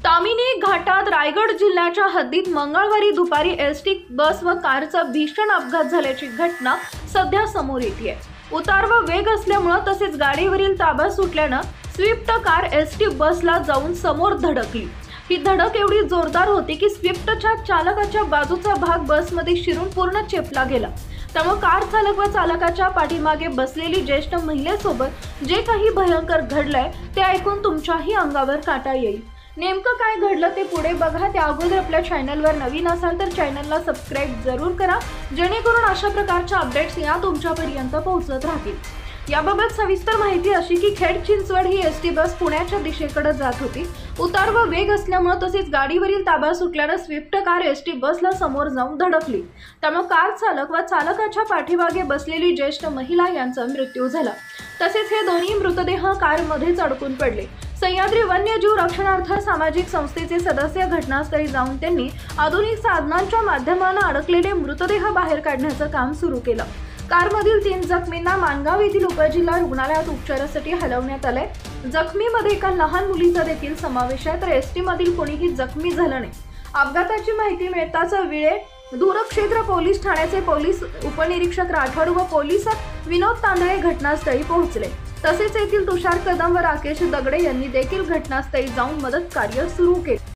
तामिनी घाटात रायगड जिल्ह्याच्या हद्दीत मंगळवारी दुपारी एसटी बस व कारचा भीषण अपघात झाल्याची घटना सध्या समोर येते। उतार व वेग असल्यामुळे तसेच गाडीवरील ताबा सुटल्याने स्विफ्ट कार एसटी बसला जाऊन समोर धडकली। ही धडक एवढी जोरदार होती की स्विफ्टच्या चालकाच्या बाजूचा भाग बसमध्ये शिरून पूर्ण चेपला गेला। त्यामुळे कार चालक व चालकाच्या पाठीमागे बसलेली ज्येष्ठ महिलेसोबत जे काही भयंकर घडलंय ते ऐकून तुमच्याही अंगावर काटा येईल। नेमकं काय घडलं ते पुढे बघा। त्या अगोदर आपल्या चॅनलवर नवीन असाल तर चॅनलला सबस्क्राइब जरूर करा, जेणेकरून अशा प्रकारच्या अपडेट्स या तुमच्यापर्यंत पोहोचत राहतील। याबाबत सविस्तर माहिती अशी की खेड चिंचवड ही एसटी बस पुण्याच्या दिशेकडे जात होती। उतार व वेग असल्यामुळे तसेच गाडीवरील ताबा सुटल्याने स्विफ्ट कार एसटी बसला समोर जाऊन धडकली। त्यामुळे कार चालक व चालकाच्या पाठीमागे बसलेली ज्येष्ठ महिला यांचा मृत्यू झाला। तसेच हे दोन्ही मृतदेह कारमध्येच अडकून पडले। सह्याद्री वन्यजीव रक्षणार्थ सामाजिक संस्थेचे सदस्य घटनास्थळी जाऊन त्यांनी आधुनिक साधनांच्या माध्यमाने अडकलेले मृतदेह बाहेर काढण्याचं काम सुरू केलं। कारमधील 3 जखमींना मानगाव येथील उपजिल्हा रुग्णालयात उपचारासाठी हलवण्यात आले। जखमीमध्ये एका लहान मुलीचा देखील समावेश आहे, तर एसटी मधील कोणीही जखमी झालं नाही। अपघाताची माहिती मिळताच विळे दूरक्षेत्र पोलीस ठाण्याचे पोलीस उपनिरीक्षक राठोड व पोलीस विनोद तांदळे घटनास्थळी पोहोचले। तसेच येथील तुषार कदम व राकेश दगडे यांनी देखील घटनास्थळी जाऊन मदत कार्य सुरू केले।